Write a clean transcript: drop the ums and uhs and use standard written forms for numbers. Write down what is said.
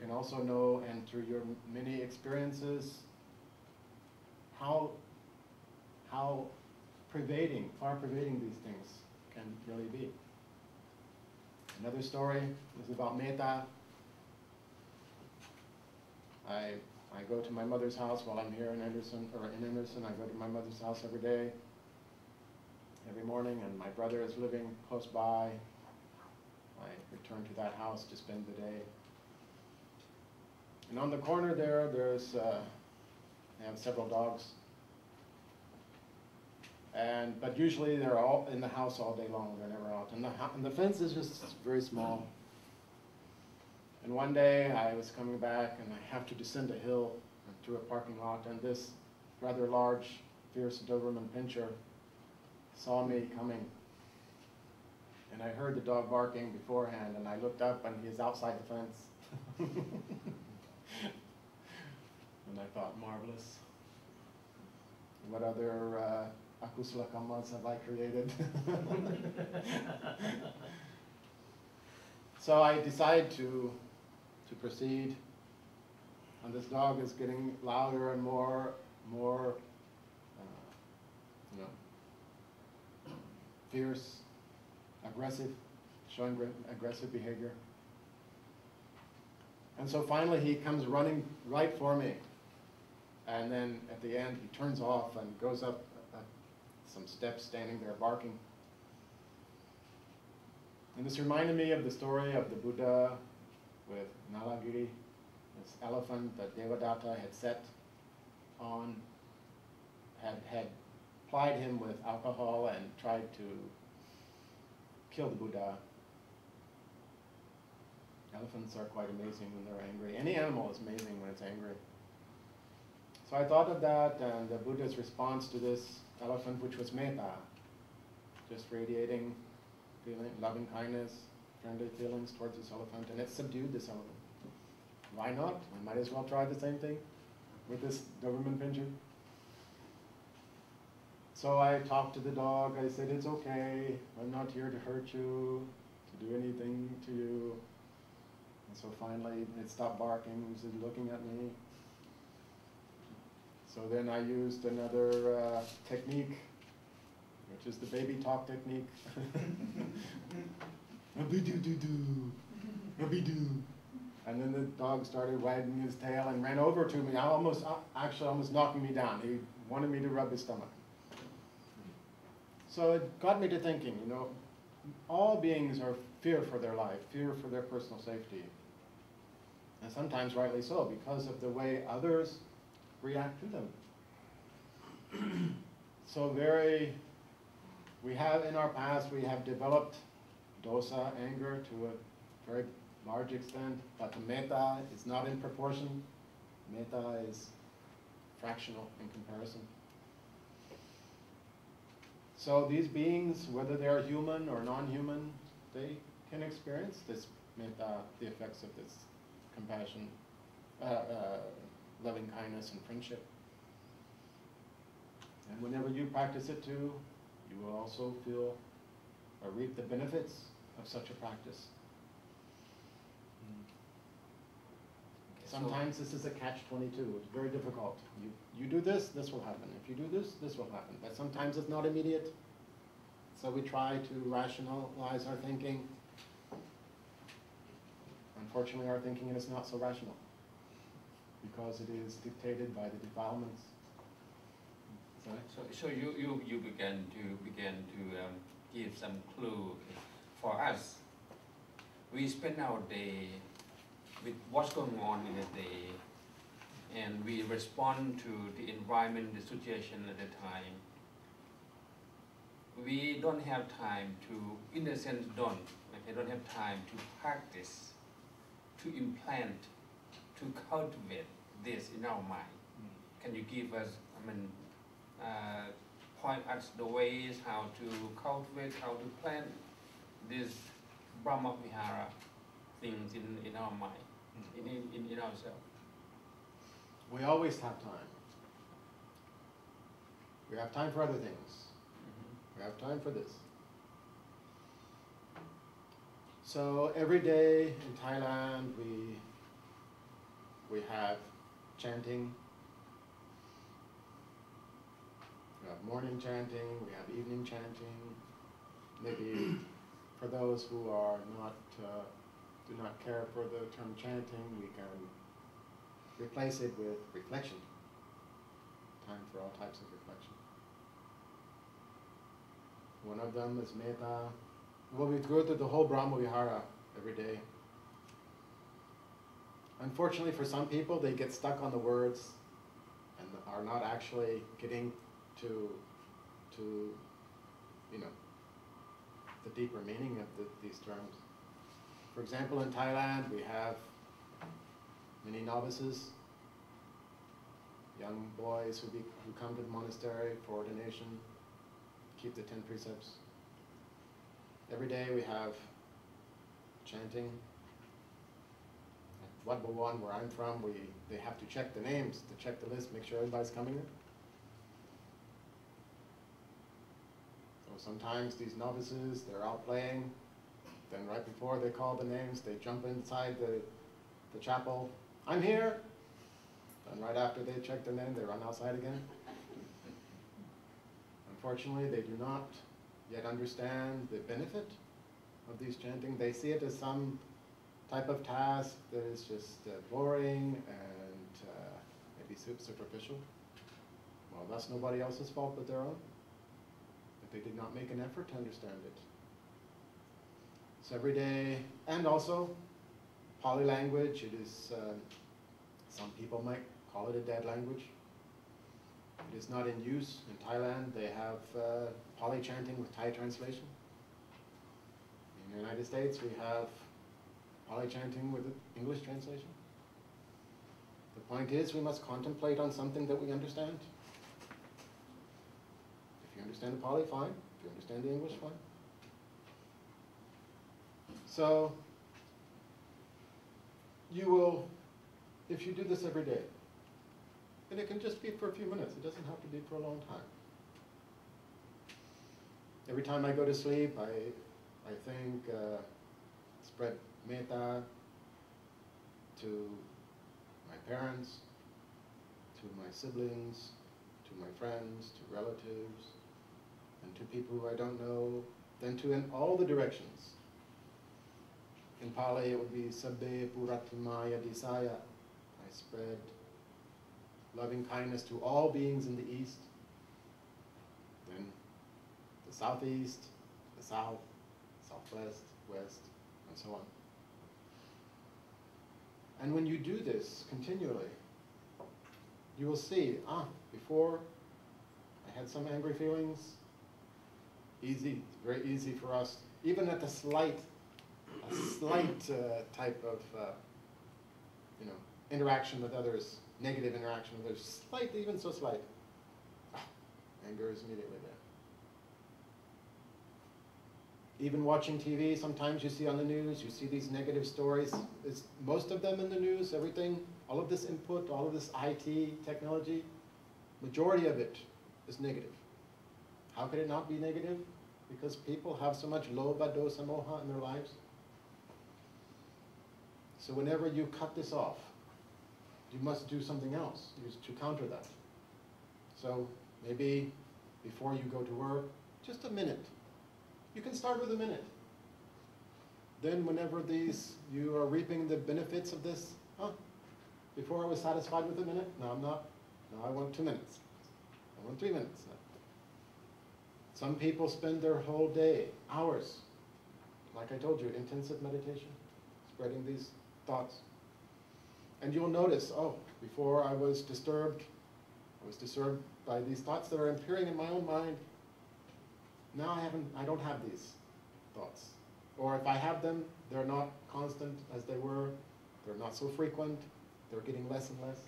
can also know, and through your many experiences, how pervading, far pervading these things can really be. Another story is about metta. I go to my mother's house while I'm here in Anderson, I go to my mother's house every day, every morning, and my brother is living close by. I return to that house to spend the day. And on the corner there's they have several dogs. But usually they're all in the house all day long, they're never out. And the fence is just very small. And one day I was coming back and I have to descend a hill to a parking lot, and this rather large, fierce Doberman Pinscher saw me coming. And I heard the dog barking beforehand, and I looked up and he's outside the fence. And I thought, marvelous. What other akusala kammas have I created? So I decide to proceed, and this dog is getting louder and more fierce, aggressive, showing aggressive behavior. And so finally he comes running right for me. And then at the end he turns off and goes up some steps, standing there barking. And this reminded me of the story of the Buddha with Nalagiri, this elephant that Devadatta had set on, had plied him with alcohol and tried to kill the Buddha. Elephants are quite amazing when they're angry. Any animal is amazing when it's angry. So I thought of that and the Buddha's response to this elephant, which was metta, just radiating feeling, loving kindness, friendly feelings towards this elephant, and it subdued this elephant. Why not? I might as well try the same thing with this Doberman Pinscher. So I talked to the dog. I said, it's okay. I'm not here to hurt you, to do anything to you. And so finally it stopped barking. It was looking at me. So then I used another technique, which is the baby talk technique. And then the dog started wagging his tail and ran over to me, actually almost knocking me down. He wanted me to rub his stomach. So it got me to thinking, you know, all beings are fear for their life, fear for their personal safety. And sometimes rightly so, because of the way others react to them. So we have in our past, we have developed dosa, anger, to a very large extent, but the metta is not in proportion. Metta is fractional in comparison. So these beings, whether they are human or non-human, they can experience this metta, the effects of this compassion, loving kindness and friendship. And whenever you practice it too, you will also feel or reap the benefits of such a practice. Sometimes this is a catch-22. It's very difficult. You do this, this will happen. If you do this, this will happen. But sometimes it's not immediate. So we try to rationalize our thinking. Unfortunately, our thinking is not so rational because it is dictated by the defilements. So you began to give some clue for us. We spend our day with what's going on in the day, and we respond to the environment, the situation at the time. We don't have time to, in a sense, I don't have time to practice, to implant, to cultivate this in our mind. Can you give us, point us the ways how to cultivate, how to plant this Brahma Vihara things in our mind, in ourselves? We always have time. We have time for other things. We have time for this. So every day in Thailand, chanting. We have morning chanting, we have evening chanting. Maybe for those who are not, do not care for the term chanting, we can replace it with reflection. Time for all types of reflection. One of them is metta. Well, we go through the whole Brahma Vihara every day. Unfortunately, for some people, they get stuck on the words and are not actually getting to you know, the deeper meaning of these terms. For example, in Thailand, we have many novices, young boys who come to the monastery for ordination, keep the 10 precepts. Every day we have chanting. At Wat Bhawan, where I'm from, they have to check the names, to check the list, make sure everybody's coming in. So sometimes these novices, they're out playing, then right before they call the names, they jump inside the chapel. I'm here! And right after they check their name, they run outside again. Unfortunately, they do not yet understand the benefit of these chanting. They see it as some type of task that is just boring and maybe superficial. Well, that's nobody else's fault but their own. But they did not make an effort to understand it. So every day, and also Pali language, it is, some people might call it a dead language. It is not in use. In Thailand, they have Pali chanting with Thai translation. In the United States, we have Pali chanting with English translation. The point is, we must contemplate on something that we understand. If you understand the Pali, fine. If you understand the English, fine. So, you will, if you do this every day, and it can just be for a few minutes. It doesn't have to be for a long time. Every time I go to sleep, I think, spread metta to my parents, to my siblings, to my friends, to relatives, and to people who I don't know, then to in all the directions. In Pali, it would be sabbe puratimaya disaya. I spread loving kindness to all beings in the east, then the southeast, the south, southwest, west, and so on. And when you do this continually, you will see, before I had some angry feelings, easy, very easy for us, even at a slight type of interaction with others, negative interaction with others, slight, even so slight, anger is immediately there. Even watching TV, sometimes you see on the news, you see these negative stories. It's most of them in the news, everything, all of this input, all of this IT technology, majority of it is negative. How could it not be negative? Because people have so much lobha, dosa, moha in their lives. So whenever you cut this off, you must do something else to counter that. So maybe before you go to work, just a minute. You can start with a minute. Then whenever you are reaping the benefits of this, before I was satisfied with a minute, now I'm not. Now I want 2 minutes. I want 3 minutes now. Some people spend their whole day, hours, like I told you, intensive meditation, spreading these thoughts. And you'll notice, before I was disturbed by these thoughts that are appearing in my own mind. Now I don't have these thoughts. Or if I have them, they're not constant as they were. They're not so frequent. They're getting less and less.